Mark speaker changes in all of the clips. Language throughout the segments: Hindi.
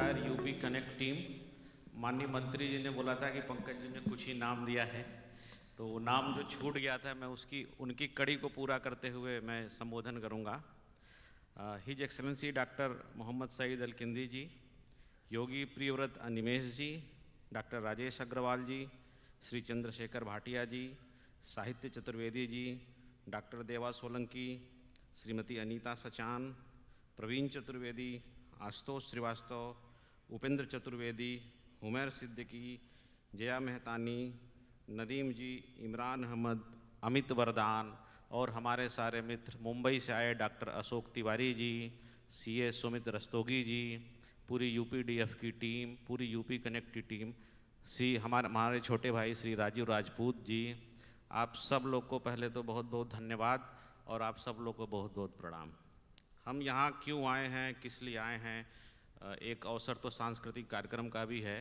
Speaker 1: Entire UP connect team. माननीय मंत्री जी ने बोला था कि पंकज जी ने कुछ ही नाम दिया है, तो वो नाम जो छूट गया था मैं उनकी कड़ी को पूरा करते हुए मैं संबोधन करूंगा। His excellency doctor Mohammad Saeed Alkindi ji, Yogi Priyavrat Animesh ji, doctor Rajesh Agrawal ji, Shri Chandrashekhar Bhatia ji, Sahitya Chaturvedi जी, डॉक्टर देवा सोलंकी, श्रीमती अनीता सचान, प्रवीण चतुर्वेदी, आशुतोष श्रीवास्तव, उपेंद्र चतुर्वेदी, हुमैर सिद्दीकी, जया मेहतानी, नदीम जी, इमरान अहमद, अमित वरदान और हमारे सारे मित्र मुंबई से आए डॉक्टर अशोक तिवारी जी, सीए सुमित रस्तोगी जी, पूरी यूपीडीएफ की टीम, पूरी यूपी कनेक्ट की टीम, हमारे छोटे भाई श्री राजीव राजपूत जी, आप सब लोग को पहले तो बहुत बहुत धन्यवाद और आप सब लोग को बहुत बहुत प्रणाम। हम यहाँ क्यों आए हैं, किस लिए आए हैं, एक अवसर तो सांस्कृतिक कार्यक्रम का भी है,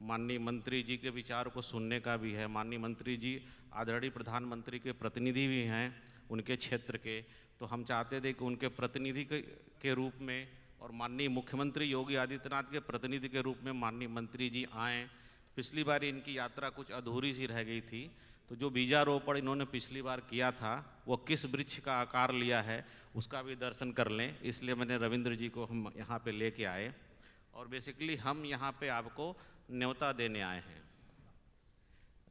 Speaker 1: माननीय मंत्री जी के विचार को सुनने का भी है। माननीय मंत्री जी आदरणीय प्रधानमंत्री के प्रतिनिधि भी हैं उनके क्षेत्र के, तो हम चाहते थे कि उनके प्रतिनिधि के रूप में और माननीय मुख्यमंत्री योगी आदित्यनाथ के प्रतिनिधि के रूप में माननीय मंत्री जी आएँ। पिछली बार इनकी यात्रा कुछ अधूरी सी रह गई थी, तो जो बीजारोपण इन्होंने पिछली बार किया था वो किस वृक्ष का आकार लिया है उसका भी दर्शन कर लें, इसलिए मैंने रविंद्र जी को हम यहाँ पे लेके आए और बेसिकली हम यहाँ पे आपको न्योता देने आए हैं।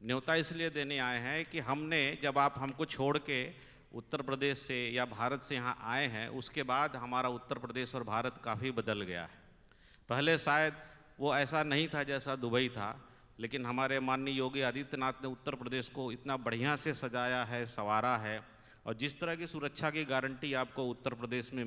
Speaker 1: न्योता इसलिए देने आए हैं कि हमने जब आप हमको छोड़ के उत्तर प्रदेश से या भारत से यहाँ आए हैं, उसके बाद हमारा उत्तर प्रदेश और भारत काफ़ी बदल गया है। पहले शायद वो ऐसा नहीं था जैसा दुबई था, लेकिन हमारे माननीय योगी आदित्यनाथ ने उत्तर प्रदेश को इतना बढ़िया से सजाया है, संवारा है, और जिस तरह की सुरक्षा की गारंटी आपको उत्तर प्रदेश में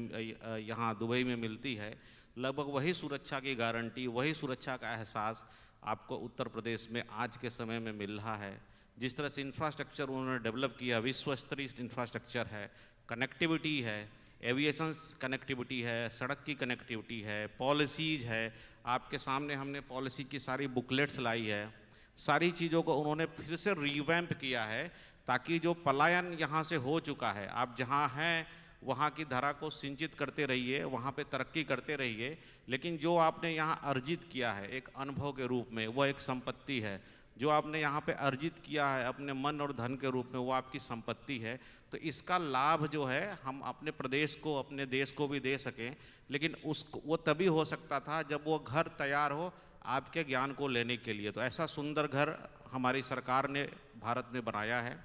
Speaker 1: यहाँ दुबई में मिलती है, लगभग वही सुरक्षा की गारंटी, वही सुरक्षा का एहसास आपको उत्तर प्रदेश में आज के समय में मिल रहा है। जिस तरह से इंफ्रास्ट्रक्चर उन्होंने डेवलप किया, विश्व स्तरीय इंफ्रास्ट्रक्चर है, कनेक्टिविटी है, एविएशन कनेक्टिविटी है, सड़क की कनेक्टिविटी है, पॉलिसीज़ है, आपके सामने हमने पॉलिसी की सारी बुकलेट्स लाई है, सारी चीज़ों को उन्होंने फिर से रिवैम्प किया है ताकि जो पलायन यहाँ से हो चुका है, आप जहाँ हैं वहाँ की धारा को सिंचित करते रहिए, वहाँ पे तरक्की करते रहिए, लेकिन जो आपने यहाँ अर्जित किया है एक अनुभव के रूप में, वो एक संपत्ति है। जो आपने यहाँ पे अर्जित किया है अपने मन और धन के रूप में, वो आपकी संपत्ति है। तो इसका लाभ जो है हम अपने प्रदेश को, अपने देश को भी दे सकें, लेकिन वो तभी हो सकता था जब वो घर तैयार हो आपके ज्ञान को लेने के लिए। तो ऐसा सुंदर घर हमारी सरकार ने भारत में बनाया है,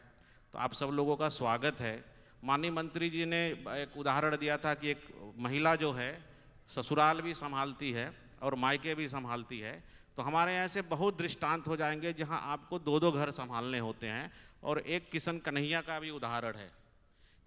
Speaker 1: तो आप सब लोगों का स्वागत है। माननीय मंत्री जी ने एक उदाहरण दिया था कि एक महिला जो है ससुराल भी संभालती है और मायके भी संभालती है, तो हमारे यहाँ से बहुत दृष्टांत हो जाएंगे जहाँ आपको दो दो घर संभालने होते हैं। और एक किशन कन्हैया का भी उदाहरण है।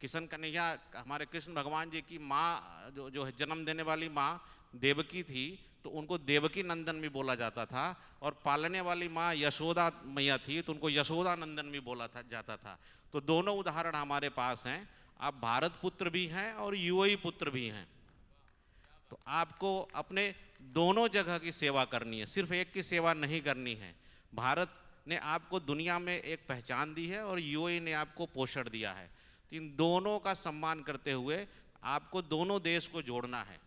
Speaker 1: किशन कन्हैया हमारे कृष्ण भगवान जी की माँ जो है जन्म देने वाली माँ देवकी थी, तो उनको देवकी नंदन भी बोला जाता था, और पालने वाली माँ यशोदा मैया थी तो उनको यशोदा नंदन भी बोला जाता था। तो दोनों उदाहरण हमारे पास हैं। आप भारत पुत्र भी हैं और यूएई पुत्र भी हैं, तो आपको अपने दोनों जगह की सेवा करनी है, सिर्फ एक की सेवा नहीं करनी है। भारत ने आपको दुनिया में एक पहचान दी है और यूएई ने आपको पोषण दिया है, तो इन दोनों का सम्मान करते हुए आपको दोनों देश को जोड़ना है।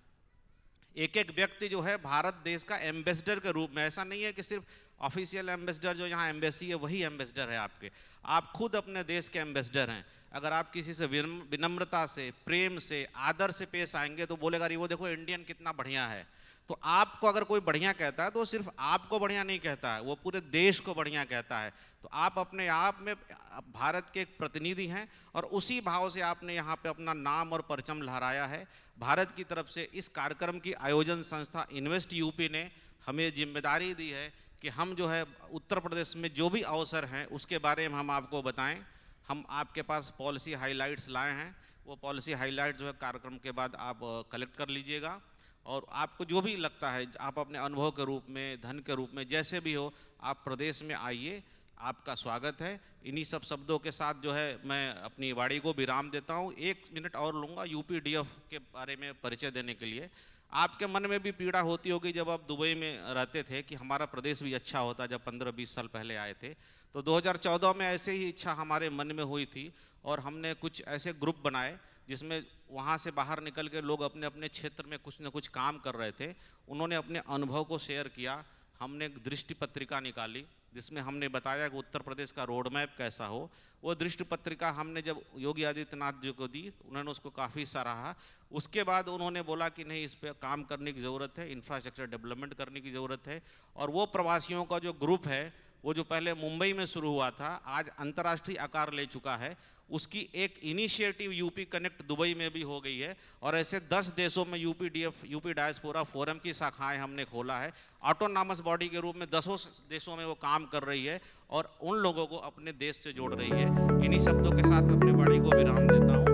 Speaker 1: एक एक व्यक्ति जो है भारत देश का एम्बेसडर के रूप में, ऐसा नहीं है कि सिर्फ ऑफिशियल एम्बेसडर जो यहाँ एम्बेसी है वही एम्बेसडर है आपके, आप खुद अपने देश के एम्बेसडर हैं। अगर आप किसी से विनम्रता से, प्रेम से, आदर से पेश आएंगे तो बोलेगा अरे वो देखो इंडियन कितना बढ़िया है। तो आपको अगर कोई बढ़िया कहता है तो सिर्फ आपको बढ़िया नहीं कहता है, वो पूरे देश को बढ़िया कहता है। तो आप अपने आप में भारत के एक प्रतिनिधि हैं और उसी भाव से आपने यहाँ पे अपना नाम और परचम लहराया है। भारत की तरफ से इस कार्यक्रम की आयोजन संस्था इन्वेस्ट यूपी ने हमें जिम्मेदारी दी है कि हम जो है उत्तर प्रदेश में जो भी अवसर हैं उसके बारे में हम आपको बताएं। हम आपके पास पॉलिसी हाइलाइट्स लाए हैं, वो पॉलिसी हाइलाइट जो है कार्यक्रम के बाद आप कलेक्ट कर लीजिएगा, और आपको जो भी लगता है आप अपने अनुभव के रूप में, धन के रूप में, जैसे भी हो आप प्रदेश में आइए, आपका स्वागत है। इन्हीं सब शब्दों के साथ जो है मैं अपनी वाणी को विराम देता हूँ। 1 मिनट और लूँगा यूपीडीएफ के बारे में परिचय देने के लिए। आपके मन में भी पीड़ा होती होगी जब आप दुबई में रहते थे कि हमारा प्रदेश भी अच्छा होता, जब 15-20 साल पहले आए थे। तो 2014 में ऐसे ही इच्छा हमारे मन में हुई थी और हमने कुछ ऐसे ग्रुप बनाए जिसमें वहाँ से बाहर निकल के लोग अपने अपने क्षेत्र में कुछ न कुछ काम कर रहे थे। उन्होंने अपने अनुभव को शेयर किया। हमने एक दृष्टि पत्रिका निकाली जिसमें हमने बताया कि उत्तर प्रदेश का रोड मैप कैसा हो। वो दृष्टि पत्रिका हमने जब योगी आदित्यनाथ जी को दी, उन्होंने उसको काफ़ी सराहा। उसके बाद उन्होंने बोला कि नहीं, इस पर काम करने की ज़रूरत है, इंफ्रास्ट्रक्चर डेवलपमेंट करने की ज़रूरत है। और वो प्रवासियों का जो ग्रुप है, वो जो पहले मुंबई में शुरू हुआ था, आज अंतर्राष्ट्रीय आकार ले चुका है। उसकी एक इनिशिएटिव यूपी कनेक्ट दुबई में भी हो गई है और ऐसे 10 देशों में यूपी डायस्पोरा फोरम की शाखाएं हमने खोला है। ऑटोनॉमस बॉडी के रूप में 10 देशों में वो काम कर रही है और उन लोगों को अपने देश से जोड़ रही है। इन्हीं शब्दों के साथ अपनी वाणी को विराम देता हूँ।